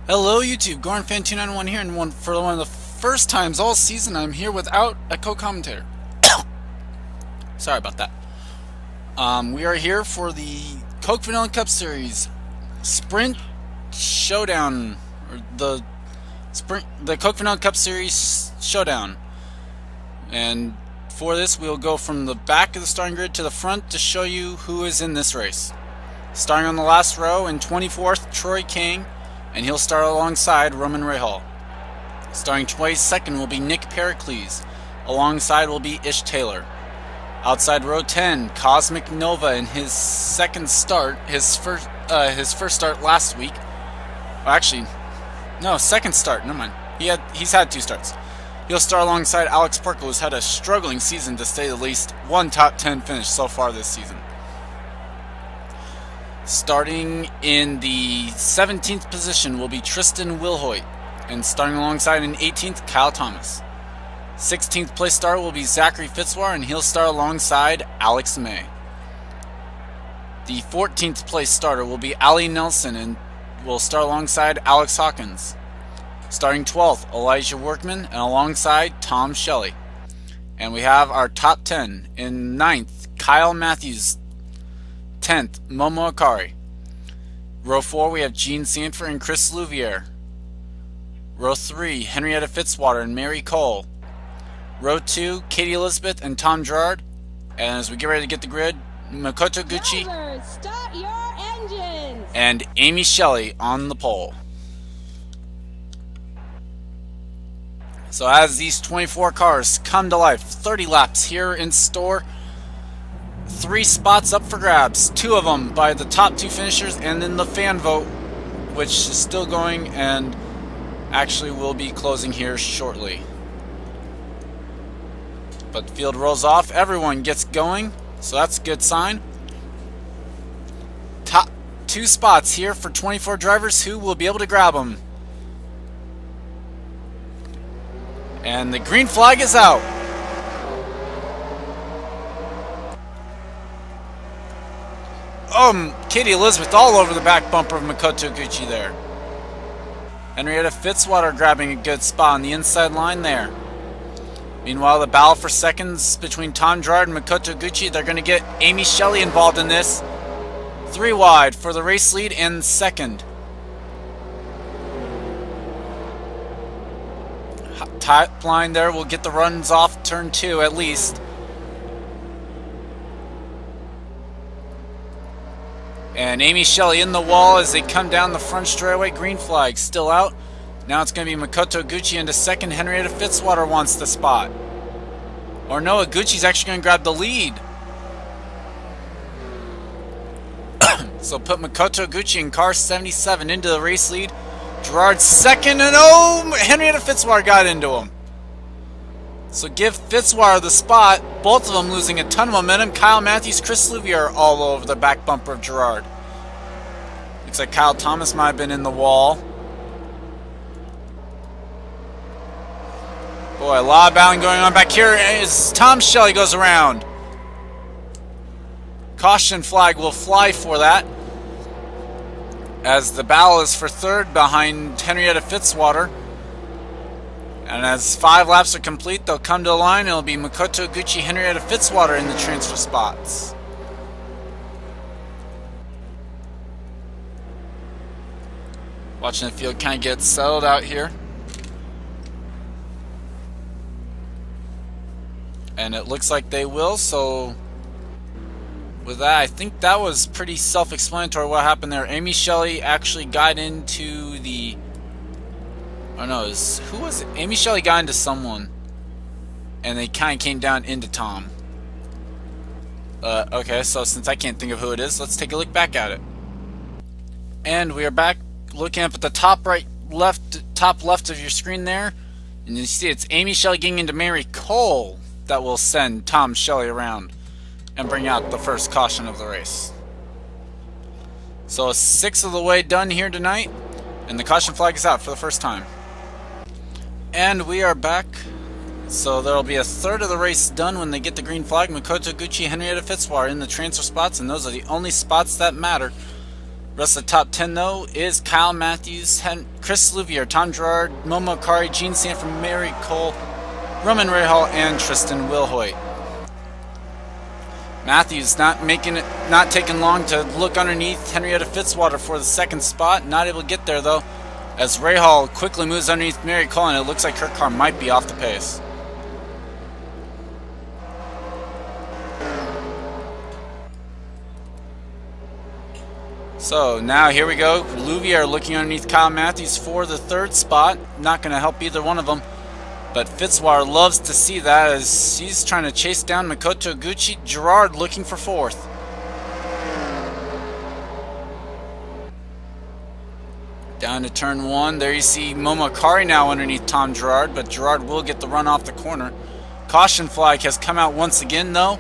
Hello YouTube, GoranFan291 here, and for one of the first times all season I'm here without a co-commentator. Sorry about that. We are here for the Coke Vanilla Cup Series Sprint Showdown, or the Coke Vanilla Cup Series Showdown. And for this we'll go from the back of the starting grid to the front to show you who is in this race. Starting on the last row in 24th, Troy King, and he'll start alongside Roman Rahal. Starting 22nd will be Nick Pericles. Alongside will be Ish Taylor. Outside row 10, Cosmic Nova in his second start, his first start last week. Actually, no, second start. Never mind. He's had two starts. He'll start alongside Alex Perkle, who's had a struggling season to say the least. One top 10 finish so far this season. Starting in the 17th position will be Tristan Wilhoit, and starting alongside in 18th, Kyle Thomas. 16th place starter will be Zachary Fitzwar, and he'll start alongside Alex May. The 14th place starter will be Ali Nelson, and will start alongside Alex Hawkins. Starting 12th, Elijah Workman, and alongside Tom Shelley. And we have our top 10. In 9th, Kyle Matthews. 10th, Momo Akari. Row 4, we have Gene Sanford and Chris Louvier. Row 3, Henrietta Fitzwater and Mary Cole. Row 2, Katie Elizabeth and Tom Gerard. And as we get ready to get the grid, Makoto Gucci Drivers, start your engines. And Amy Shelley on the pole. So as these 24 cars come to life, 30 laps here in store. 3 spots up for grabs, 2 of them by the top 2 finishers, and then the fan vote, which is still going and actually will be closing here shortly. But the field rolls off, everyone gets going, so that's a good sign. Top 2 spots here for 24 drivers who will be able to grab them. And the green flag is out. Katie Elizabeth all over the back bumper of Makoto Gucci there. Henrietta Fitzwater grabbing a good spot on the inside line there. Meanwhile, the battle for seconds between Tom Gerard and Makoto Gucci, they're going to get Amy Shelley involved in this. 3 wide for the race lead and second. Top line there will get the runs off turn 2 at least. And Amy Shelley in the wall as they come down the front straightaway. Green flag still out. Now it's going to be Makoto Gucci into second. Henrietta Fitzwater wants the spot. Or no, Gucci's actually going to grab the lead. So put Makoto Gucci in car 77 into the race lead. Gerard second, and Henrietta Fitzwater got into him. So give Fitzwater the spot. Both of them losing a ton of momentum. Kyle Matthews, Chris Louvier all over the back bumper of Gerard. Looks like Kyle Thomas might have been in the wall. Boy, a lot of battling going on back here as Tom Shelley goes around. Caution flag will fly for that, as the battle is for third behind Henrietta Fitzwater. And as 5 laps are complete, they'll come to the line. It'll be Makoto Gucci, Henrietta Fitzwater in the transfer spots. Watching the field kind of get settled out here. And it looks like they will, so with that, I think that was pretty self-explanatory what happened there. Amy Shelley actually got into the... Oh no, who was it? Amy Shelley got into someone, and they kind of came down into Tom. Okay, so since I can't think of who it is, let's take a look back at it. And we are back looking up at the top left of your screen there, and you see it's Amy Shelley getting into Mary Cole that will send Tom Shelley around and bring out the first caution of the race. So 6 of the way done here tonight, and the caution flag is out for the first time. And we are back. So there will be a third of the race done when they get the green flag. Makoto Gucci, Henrietta Fitzwater in the transfer spots, and those are the only spots that matter. Rest of the top 10 though is Kyle Matthews, Chris Louvier, Tom Gerard, Momo Akari, Gene Sanford, Mary Cole, Roman Rahal, and Tristan Wilhoit. Matthews not taking long to look underneath Henrietta Fitzwater for the second spot. Not able to get there though, as Rahal quickly moves underneath Mary Cole, and it looks like her car might be off the pace. So now here we go. Louvier looking underneath Kyle Matthews for the third spot. Not going to help either one of them. But Fitzwater loves to see that as he's trying to chase down Makoto Gucci. Gerard looking for fourth. Down to turn one. There you see Momo Akari now underneath Tom Gerard, but Gerard will get the run off the corner. Caution flag has come out once again though,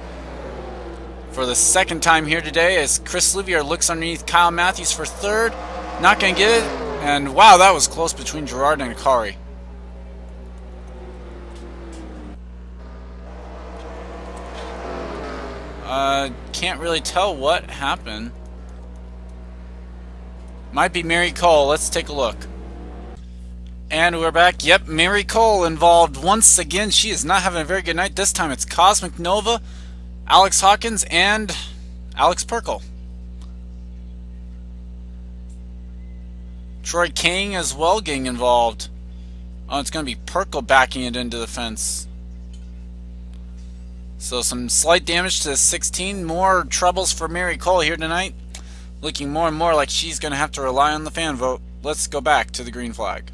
for the second time here today, as Chris Louvier looks underneath Kyle Matthews for third. Not going to get it. And wow, that was close between Gerard and Akari. Can't really tell what happened. Might be Mary Cole. Let's take a look. And we're back. Yep, Mary Cole involved once again. She is not having a very good night. This time it's Cosmic Nova, Alex Hawkins, and Alex Perkle. Troy King as well getting involved. Oh, it's going to be Perkle backing it into the fence. So some slight damage to the 16. More troubles for Mary Cole here tonight. Looking more and more like she's going to have to rely on the fan vote. Let's go back to the green flag.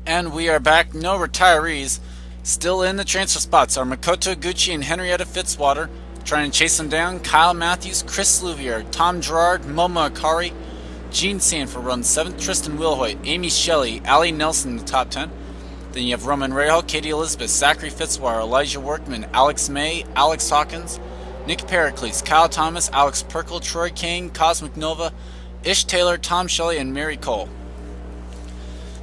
And we are back. No retirees. Still in the transfer spots are Makoto Gucci and Henrietta Fitzwater. Trying to chase them down. Kyle Matthews, Chris Louvier, Tom Gerard, Momo Akari, Gene Sanford runs 7th, Tristan Wilhoit, Amy Shelley, Allie Nelson in the top 10. Then you have Roman Rahal, Katie Elizabeth, Zachary Fitzwater, Elijah Workman, Alex May, Alex Hawkins, Nick Pericles, Kyle Thomas, Alex Perkle, Troy King, Cosmic Nova, Ish Taylor, Tom Shelley, and Mary Cole.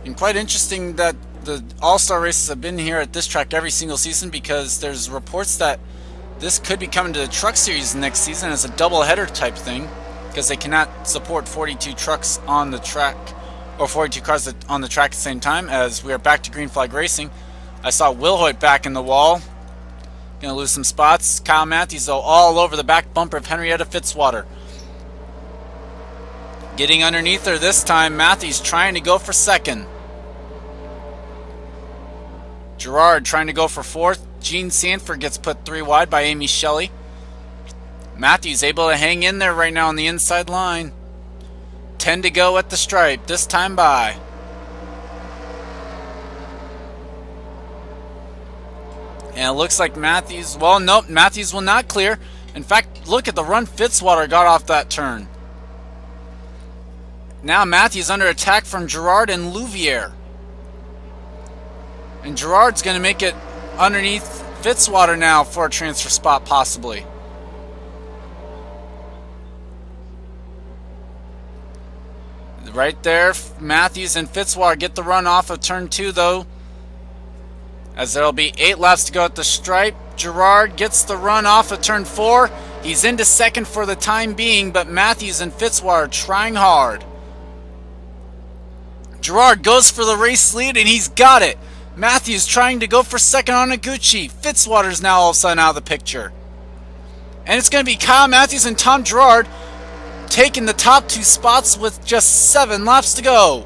And quite interesting that the All-Star races have been here at this track every single season, because there's reports that this could be coming to the Truck Series next season as a double-header type thing, because they cannot support 42 trucks on the track, or 42 cars on the track at the same time, as we are back to green flag racing. I saw Wilhoit back in the wall. Going to lose some spots. Kyle Matthews, though, all over the back bumper of Henrietta Fitzwater. Getting underneath her this time. Matthews trying to go for second. Gerard trying to go for fourth. Gene Sanford gets put 3 wide by Amy Shelley. Matthews able to hang in there right now on the inside line. 10 to go at the stripe. This time by. And it looks like Matthews, well, nope, Matthews will not clear. In fact, look at the run Fitzwater got off that turn. Now Matthews under attack from Gerard and Louvier. And Gerard's going to make it underneath Fitzwater now for a transfer spot possibly. Right there, Matthews and Fitzwater get the run off of turn 2 though, as there'll be 8 laps to go at the stripe. Gerard gets the run off of turn 4. He's into second for the time being, but Matthews and Fitzwater trying hard. Gerard goes for the race lead, and he's got it. Matthews trying to go for second on Iguchi. Fitzwater's now all of a sudden out of the picture. And it's going to be Kyle Matthews and Tom Gerard taking the top 2 spots with just 7 laps to go.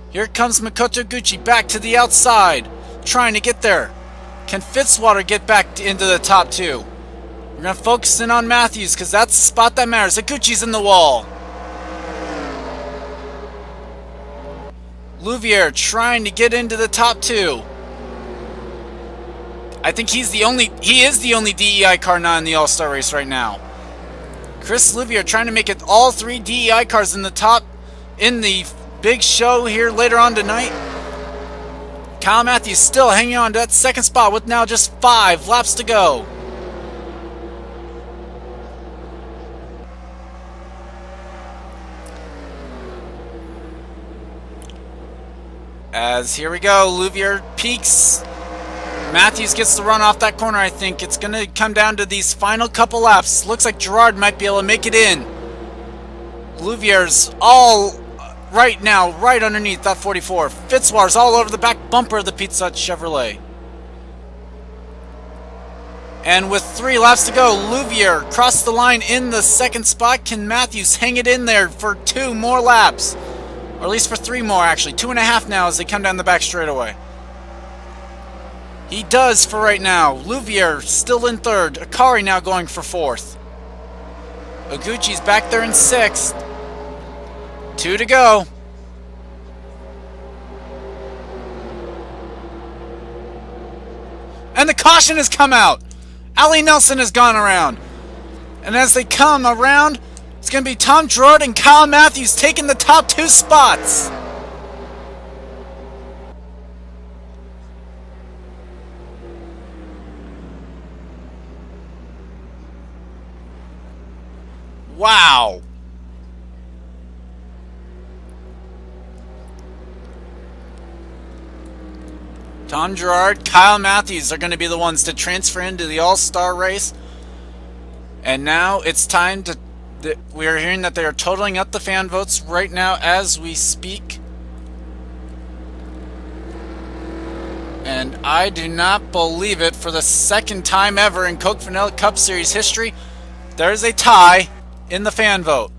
Here comes Makoto Gucci back to the outside, trying to get there. Can Fitzwater get back into the top 2? We're going to focus in on Matthews because that's the spot that matters. Iguchi's in the wall. Louvier trying to get into the top 2. I think he is the only DEI car not in the All-Star race right now. Chris Louvier trying to make it all 3 DEI cars in the top in the big show here later on tonight. Kyle Matthews still hanging on to that second spot with now just 5 laps to go. As here we go, Louvier peaks. Matthews gets the run off that corner, I think. It's going to come down to these final couple laps. Looks like Gerard might be able to make it in. Louviere's all right now, right underneath that 44. Fitzwater's all over the back bumper of the Pizza Hut Chevrolet. And with 3 laps to go, Louviere crossed the line in the second spot. Can Matthews hang it in there for 2 more laps? Or at least for 3 more, actually. 2.5 now as they come down the back straightaway. He does for right now. Louviere still in 3rd. Akari now going for 4th. Oguchi's back there in 6th. 2 to go. And the caution has come out. Ali Nelson has gone around. And as they come around, it's going to be Tom Gerard and Kyle Matthews taking the top 2 spots. Wow. Tom Gerard, Kyle Matthews are going to be the ones to transfer into the All-Star race. And now it's time to... We are hearing that they are totaling up the fan votes right now as we speak. And I do not believe it. For the 2nd time ever in Coke Vanilla Cup Series history, there is a tie in the fan vote.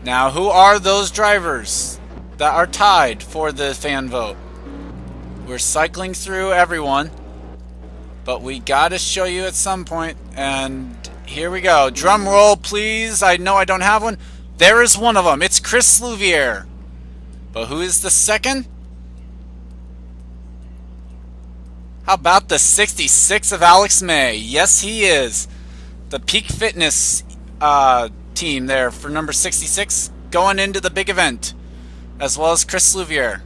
Now, who are those drivers that are tied for the fan vote? We're cycling through everyone, but we gotta show you at some point. And here we go. Drum roll, please. I know I don't have one. There is one of them. It's Chris Louviere. But who is the second? How about the 66 of Alex May? Yes, he is. The Peak Fitness team there for number 66 going into the big event, as well as Chris Louviere.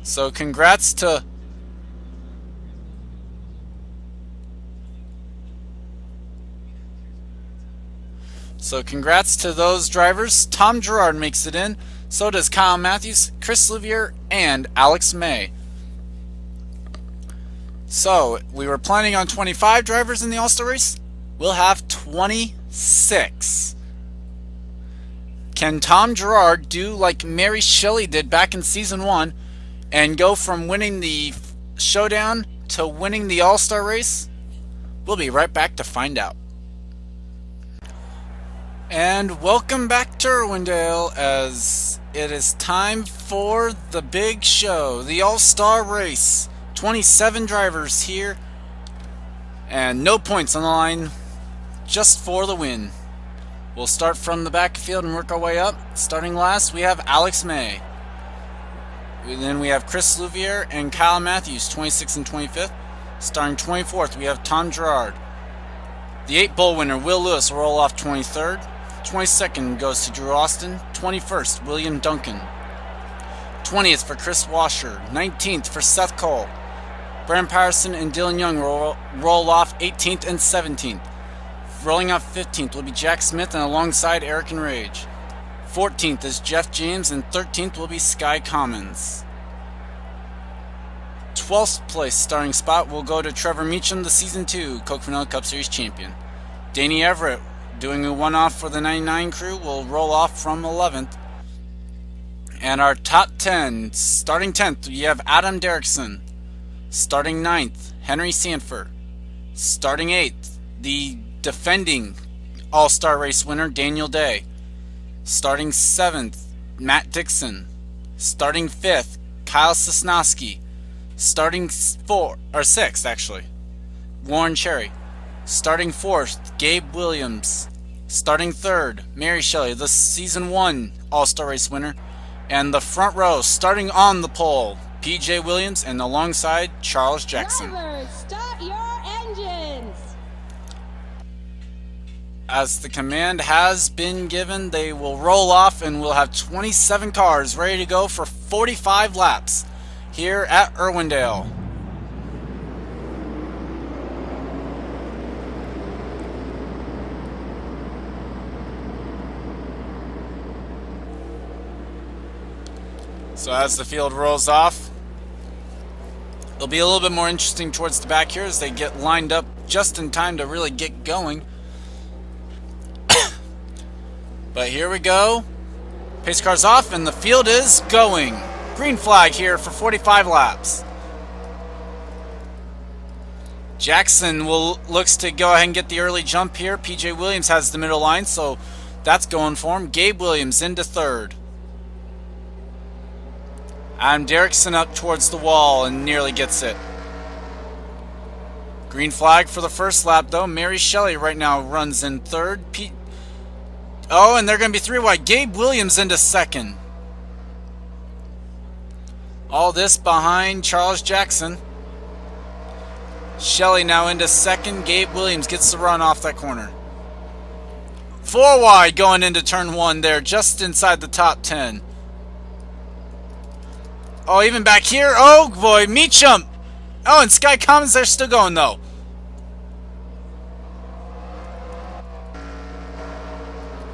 So congrats to those drivers. Tom Gerard makes it in. So does Kyle Matthews, Chris Louviere, and Alex May. So, we were planning on 25 drivers in the All-Star race. We'll have 26. Can Tom Gerard do like Mary Shelley did back in Season 1 and go from winning the Showdown to winning the All-Star race? We'll be right back to find out. And welcome back to Irwindale as it is time for the big show, the All-Star race. 27 drivers here, and no points on the line, just for the win. We'll start from the back field and work our way up. Starting last, we have Alex May. Then we have Chris Louviere and Kyle Matthews, 26th and 25th. Starting 24th, we have Tom Gerard. The 8-bowl winner, Will Lewis, will roll off 23rd. 22nd goes to Drew Austin. 21st, William Duncan. 20th for Chris Washer. 19th for Seth Cole. Brandon Patterson and Dylan Young roll off 18th and 17th. Rolling off 15th will be Jack Smith and alongside Eric and Rage. 14th is Jeff James and 13th will be Sky Commons. 12th place starting spot will go to Trevor Meacham, the Season 2 Coke Vanilla Cup Series champion. Danny Everett, doing a one-off for the 99 crew, will roll off from 11th. And our top 10, starting 10th, you have Adam Derrickson. Starting 9th, Henry Sanford. Starting 8th, the defending All-Star Race winner, Daniel Day. Starting 7th, Matt Dixon. Starting 5th, Kyle Sosnowski. Starting 6th, actually, Warren Cherry. Starting 4th, Gabe Williams. Starting 3rd, Mary Shelley, the Season 1 All-Star Race winner. And the front row, starting on the pole, PJ Williams, and alongside Charles Jackson. Drivers, start your engines. As the command has been given, they will roll off and we'll have 27 cars ready to go for 45 laps here at Irwindale. So as the field rolls off, it'll be a little bit more interesting towards the back here as they get lined up just in time to really get going. But here we go. Pace car's off and the field is going. Green flag here for 45 laps. Jackson looks to go ahead and get the early jump here. PJ Williams has the middle line, so that's going for him. Gabe Williams into third. Adam Derrickson up towards the wall and nearly gets it. Green flag for the first lap, though. Mary Shelley right now runs in third. Oh, and they're going to be 3 wide. Gabe Williams into second. All this behind Charles Jackson. Shelley now into second. Gabe Williams gets the run off that corner. 4 wide going into turn 1 there, just inside the top 10. Oh, even back here. Oh, boy. Meacham. Oh, and Sky Commons, they're still going, though.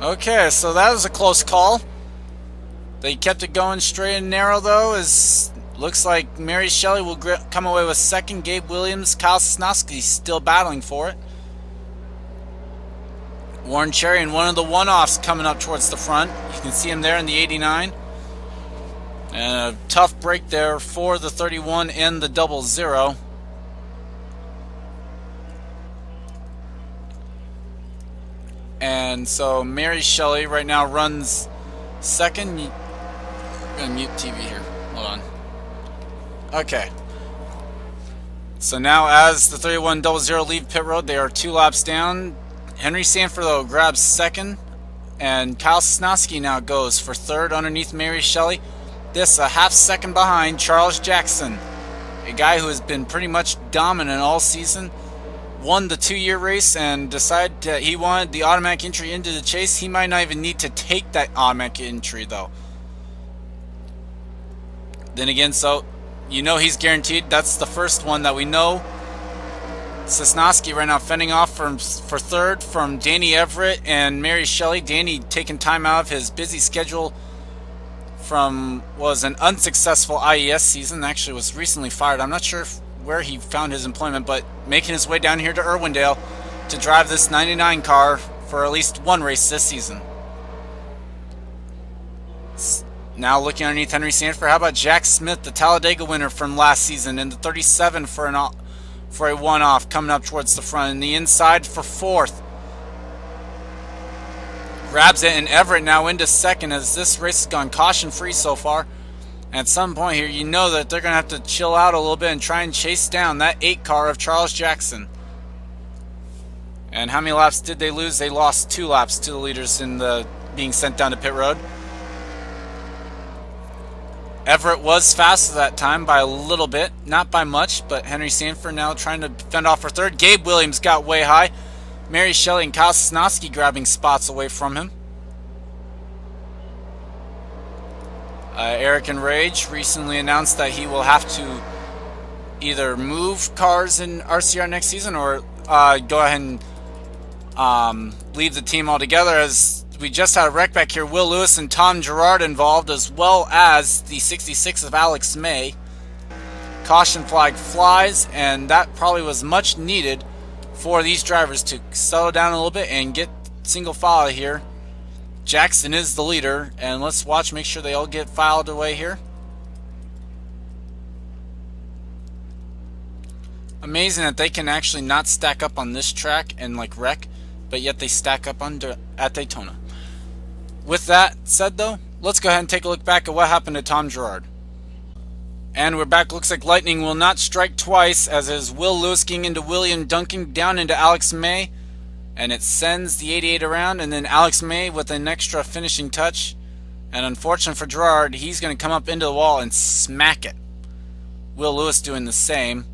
Okay, so that was a close call. They kept it going straight and narrow, though, as looks like Mary Shelley will come away with second. Gabe Williams, Kyle Sosnowski still battling for it. Warren Cherry in one of the one-offs coming up towards the front. You can see him there in the 89. And a tough break there for the 31 and the 00. And so Mary Shelley right now runs second. I'm going to mute TV here. Hold on. Okay. So now as the 3100 leave pit road, they are 2 laps down. Henry Sanford, though, grabs second. And Kyle Sosnowski now goes for third underneath Mary Shelley. This a half second behind Charles Jackson, a guy who has been pretty much dominant all season. Won the 2-year race and decided that he wanted the automatic entry into the chase. He might not even need to take that automatic entry, though. Then again, so you know he's guaranteed. That's the first one that we know. Sosnowski right now fending off for third from Danny Everett and Mary Shelley. Danny taking time out of his busy schedule from was an unsuccessful IES season. Actually was recently fired. I'm not sure where he found his employment, but making his way down here to Irwindale to drive this 99 car for at least one race this season. Now looking underneath Henry Sanford, how about Jack Smith, the Talladega winner from last season, in the 37 for a one-off coming up towards the front. And the inside for fourth. Grabs it, and Everett now into second as this race has gone caution-free so far. At some point here, you know that they're going to have to chill out a little bit and try and chase down that 8 car of Charles Jackson. And how many laps did they lose? They lost 2 laps to the leaders in the being sent down to pit road. Everett was fast that time by a little bit, not by much, but Henry Sanford now trying to fend off for third. Gabe Williams got way high. Mary Shelley and Kyle Sosnowski grabbing spots away from him. Eric Enrage recently announced that he will have to either move cars in RCR next season or go ahead and leave the team altogether, as we just had a wreck back here. Will Lewis and Tom Gerard involved, as well as the 66 of Alex May. Caution flag flies, and that probably was much needed for these drivers to settle down a little bit and get single file here. Jackson is the leader, and let's watch, make sure they all get filed away here. Amazing that they can actually not stack up on this track and like wreck, but yet they stack up at Daytona. With that said, though, let's go ahead and take a look back at what happened to Tom Gerard. And we're back. Looks like lightning will not strike twice, as is Will Lewis getting into William Duncan down into Alex May. And it sends the 88 around, and then Alex May with an extra finishing touch. And unfortunately for Gerard, he's going to come up into the wall and smack it. Will Lewis doing the same.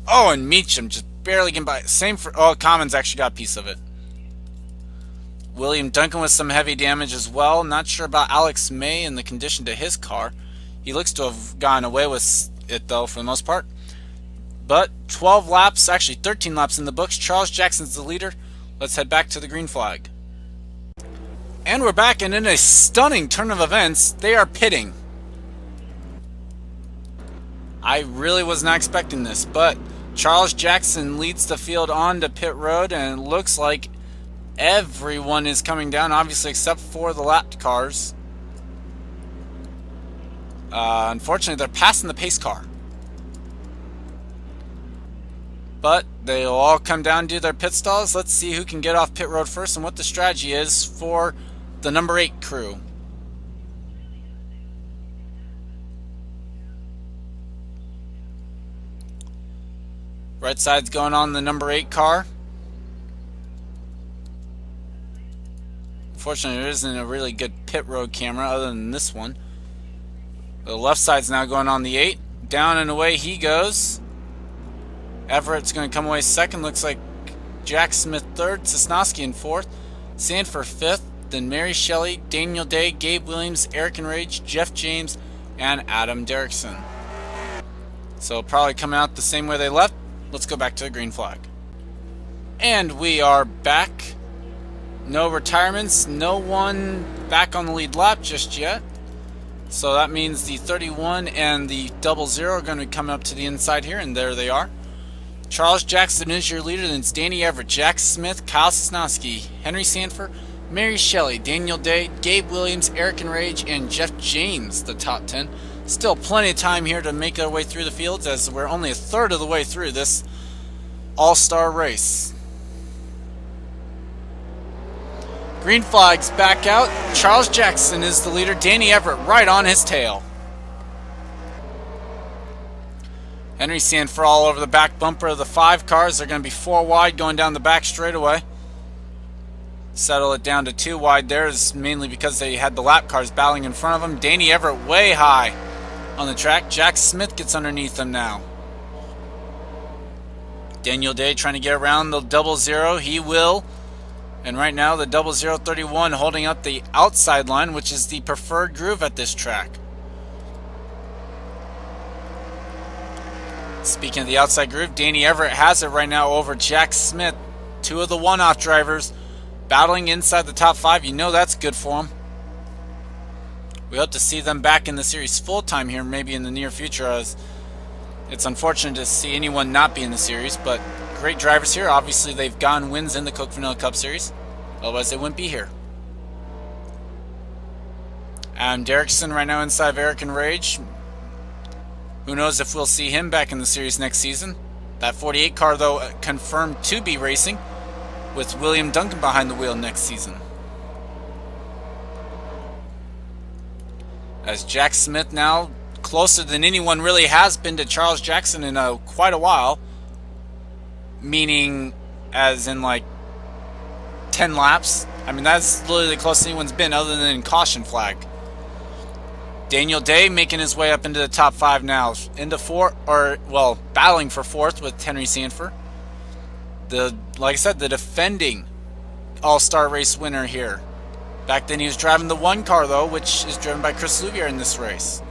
Oh, and Meacham just barely getting by. Same for... Oh, Commons actually got a piece of it. William Duncan with some heavy damage as well. Not sure about Alex May and the condition to his car. He looks to have gone away with it, though, for the most part. But 12 laps, actually 13 laps in the books. Charles Jackson's the leader. Let's head back to the green flag. And we're back, and in a stunning turn of events, they are pitting. I really was not expecting this, but Charles Jackson leads the field on to pit road, and it looks like everyone is coming down, obviously except for the lap cars. Unfortunately, they're passing the pace car. But they'll all come down and do their pit stalls. Let's see who can get off pit road first and what the strategy is for the number 8 crew. Right side's going on the number 8 car. Unfortunately, there isn't a really good pit road camera other than this one. The left side's now going on the 8. Down and away he goes. Everett's going to come away second. Looks like Jack Smith third. Sosnowski in fourth. Sanford fifth. Then Mary Shelley, Daniel Day, Gabe Williams, Eric Enrage, Jeff James, and Adam Derrickson. So probably coming out the same way they left. Let's go back to the green flag. And we are back. No retirements. No one back on the lead lap just yet. So that means the 31 and the 00 are going to be coming up to the inside here, and there they are. Charles Jackson is your leader. Then it's Danny Everett, Jack Smith, Kyle Sosnowski, Henry Sanford, Mary Shelley, Daniel Day, Gabe Williams, Eric Enrage, and Jeff James, the top 10. Still plenty of time here to make our way through the fields, as we're only a third of the way through this all-star race. Green flag's back out. Charles Jackson is the leader. Danny Everett right on his tail. Henry Sanford all over the back bumper of the 5 cars. They're going to be 4 wide going down the back straightaway. Settle it down to 2 wide there is mainly because they had the lap cars battling in front of them. Danny Everett way high on the track. Jack Smith gets underneath them now. Daniel Day trying to get around the 00. He will. And right now the 0031 holding up the outside line, which is the preferred groove at this track. Speaking of the outside groove, Danny Everett has it right now over Jack Smith. 2 of the one-off drivers battling inside the top 5. You know that's good for them. We hope to see them back in the series full-time here, maybe in the near future, as it's unfortunate to see anyone not be in the series, but great drivers here. Obviously, they've gotten wins in the Coke Vanilla Cup Series. Otherwise, they wouldn't be here. Adam Derrickson right now inside of Eric Enrage. Who knows if we'll see him back in the series next season. That 48 car, though, confirmed to be racing, with William Duncan behind the wheel next season. As Jack Smith now closer than anyone really has been to Charles Jackson in quite a while. Meaning as in like 10 laps. I mean, that's literally the closest anyone's been other than in caution flag. Daniel Day making his way up into the top 5 now. Into 4, or, well, battling for 4th with Henry Sanford. Like I said, the defending All-Star Race winner here. Back then he was driving the 1 car, though, which is driven by Chris Louvier in this race.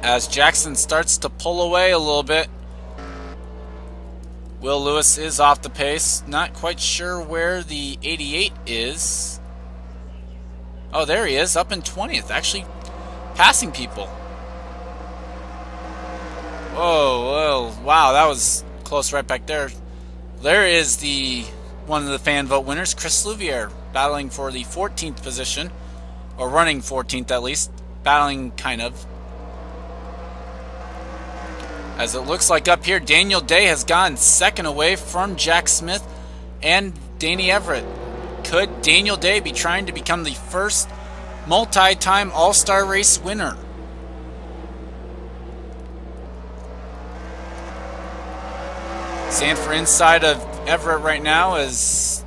As Jackson starts to pull away a little bit, Will Lewis is off the pace. Not quite sure where the 88 is. Oh, there he is, up in 20th, actually passing people. Whoa, wow, that was close right back there. There is one of the fan vote winners, Chris Louvier, battling for the 14th position, or running 14th at least, battling kind of. As it looks like up here, Daniel Day has gone second away from Jack Smith and Danny Everett. Could Daniel Day be trying to become the first multi-time All-Star Race winner? Sanford inside of Everett right now, as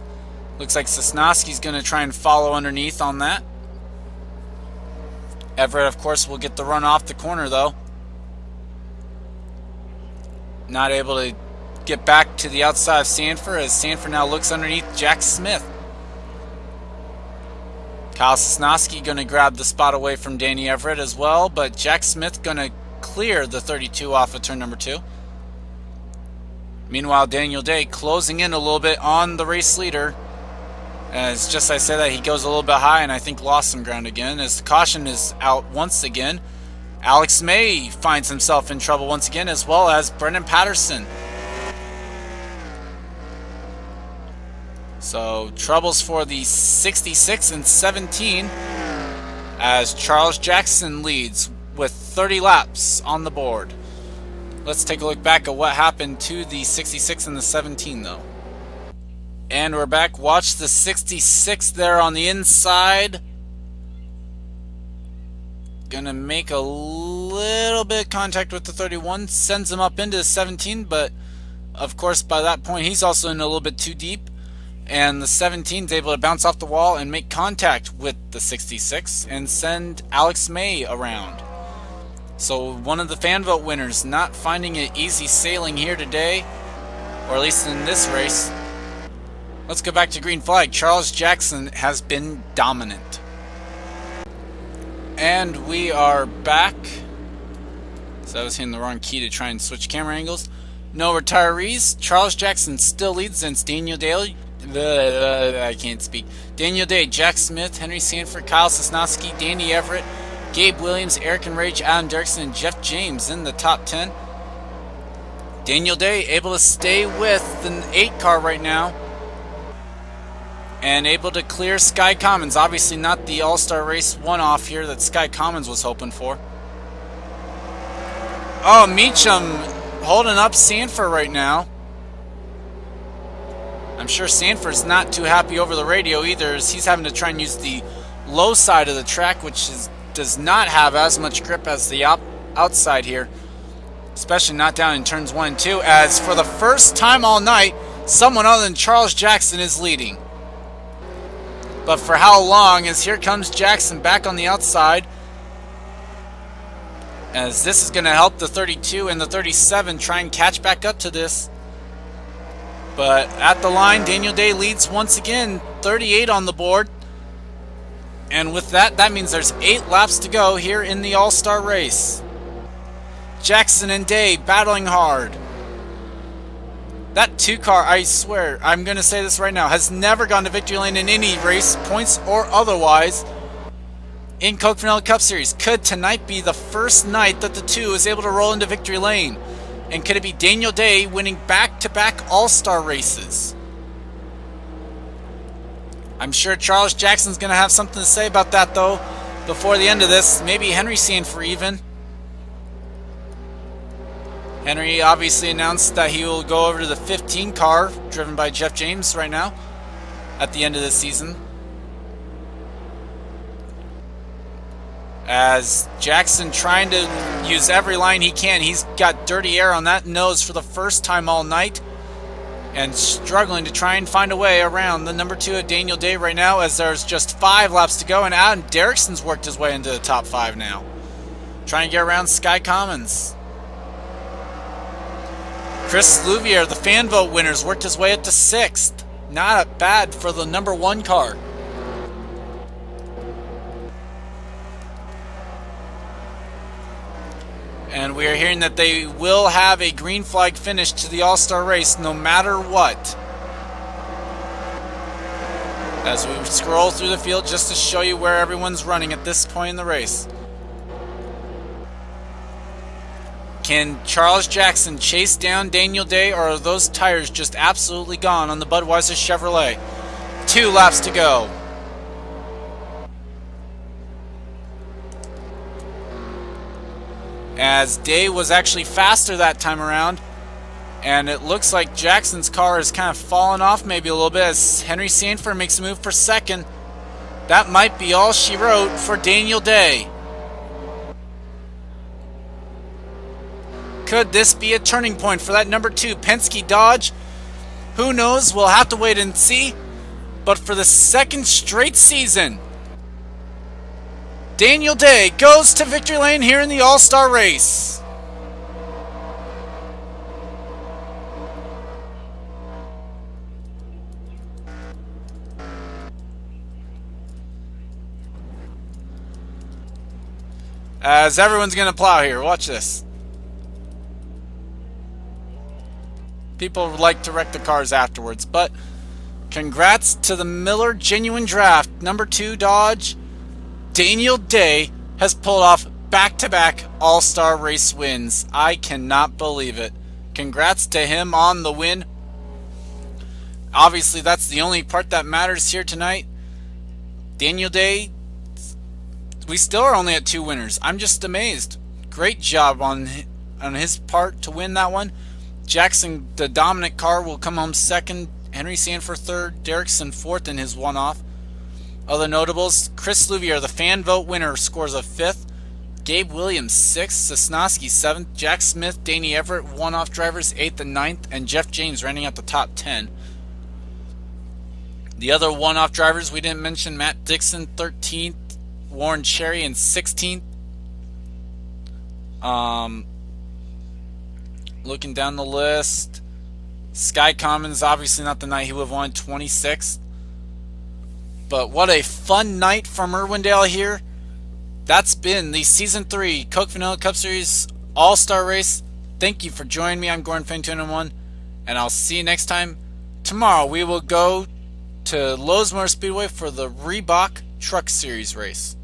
looks like Sosnowski's going to try and follow underneath on that. Everett, of course, will get the run off the corner, though. Not able to get back to the outside of Sanford, as Sanford now looks underneath Jack Smith. Kyle Sosnowski going to grab the spot away from Danny Everett as well, but Jack Smith going to clear the 32 off of turn number 2. Meanwhile, Daniel Day closing in a little bit on the race leader. As just I said that, he goes a little bit high and I think lost some ground again, as the caution is out once again. Alex May finds himself in trouble once again, as well as Brendan Patterson. So troubles for the 66 and 17 as Charles Jackson leads with 30 laps on the board. Let's take a look back at what happened to the 66 and the 17 though. And we're back. Watch the 66 there on the inside. Gonna make a little bit of contact with the 31, sends him up into the 17, but of course by that point he's also in a little bit too deep, and the 17 is able to bounce off the wall and make contact with the 66 and send Alex May around. So one of the fan vote winners not finding it easy sailing here today, or at least in this race. Let's go back to green flag. Charles Jackson has been dominant. And we are back. So I was hitting the wrong key to try and switch camera angles. No retirees. Charles Jackson still leads against Daniel Day. I can't speak. Daniel Day, Jack Smith, Henry Sanford, Kyle Sosnowski, Danny Everett, Gabe Williams, Eric and Rage, Adam Derrickson, and Jeff James in the top 10. Daniel Day able to stay with the 8 car right now. And able to clear Sky Commons. Obviously not the All-Star Race one-off here that Sky Commons was hoping for. Oh, Meacham holding up Sanford right now. I'm sure Sanford's not too happy over the radio either, as he's having to try and use the low side of the track, which does not have as much grip as the outside here. Especially not down in turns 1 and 2, as for the first time all night, someone other than Charles Jackson is leading. But for how long, as here comes Jackson back on the outside. As this is going to help the 32 and the 37 try and catch back up to this. But at the line, Daniel Day leads once again, 38 on the board. And with that, that means there's 8 laps to go here in the All-Star race. Jackson and Day battling hard. That 2 car, I swear, I'm going to say this right now, has never gone to victory lane in any race, points or otherwise, in Coke Vanilla Cup Series. Could tonight be the first night that the 2 is able to roll into victory lane? And could it be Daniel Day winning back-to-back All-Star races? I'm sure Charles Jackson's going to have something to say about that, though, before the end of this. Maybe Henry Sanford even. Henry obviously announced that he will go over to the 15 car, driven by Jeff James right now, at the end of this season. As Jackson trying to use every line he can. He's got dirty air on that nose for the first time all night, and struggling to try and find a way around the number 2 of Daniel Day right now, as there's just 5 laps to go, and Adam Derrickson's worked his way into the top 5 now. Trying to get around Sky Commons. Chris Louvier, the fan vote winners, worked his way up to 6th. Not bad for the number 1 car. And we are hearing that they will have a green flag finish to the All-Star race no matter what. As we scroll through the field just to show you where everyone's running at this point in the race. Can Charles Jackson chase down Daniel Day, or are those tires just absolutely gone on the Budweiser Chevrolet? 2 laps to go. As Day was actually faster that time around, and it looks like Jackson's car is kind of fallen off maybe a little bit as Henry Sanford makes a move for 2nd. That might be all she wrote for Daniel Day. Could this be a turning point for that number 2 Penske Dodge? Who knows? We'll have to wait and see. But for the 2nd straight season, Daniel Day goes to victory lane here in the All-Star race. As everyone's going to plow here. Watch this. People would like to wreck the cars afterwards, but congrats to the Miller Genuine Draft number 2 Dodge. Daniel Day has pulled off back-to-back All-Star race wins. I cannot believe it. Congrats to him on the win. Obviously, that's the only part that matters here tonight. Daniel Day, we still are only at 2 winners. I'm just amazed. Great job on his part to win that one. Jackson, the dominant car, will come home second. Henry Sanford third. Derrickson fourth in his one-off. Other notables, Chris Louvier, the fan vote winner, scores a 5th. Gabe Williams 6th. Sosnowski 7th. Jack Smith, Danny Everett, one-off drivers 8th and 9th. And Jeff James running out the top 10. The other one-off drivers we didn't mention, Matt Dixon 13th. Warren Cherry in 16th. Looking down the list, Sky Commons, obviously not the night he would have won, 26th. But what a fun night from Irwindale here. That's been the Season 3 Coke Vanilla Cup Series All-Star Race. Thank you for joining me. I'm Gordon Fan201, and I'll see you next time. Tomorrow we will go to Lowe's Motor Speedway for the Reebok Truck Series race,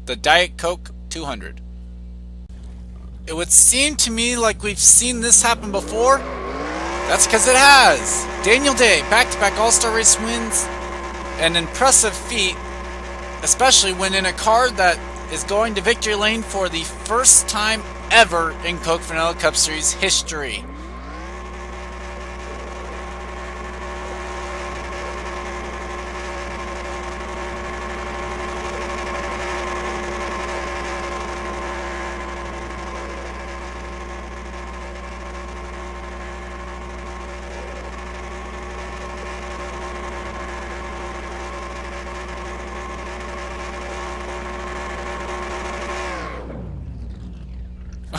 the Diet Coke 200. It would seem to me like we've seen this happen before. That's because it has. Daniel Day, back-to-back All-Star Race wins. An impressive feat, especially when in a car that is going to victory lane for the first time ever in Coke Vanilla Cup Series history.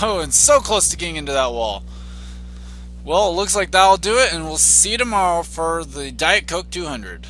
Oh, and so close to getting into that wall. Well, it looks like that'll do it, and we'll see you tomorrow for the Diet Coke 200.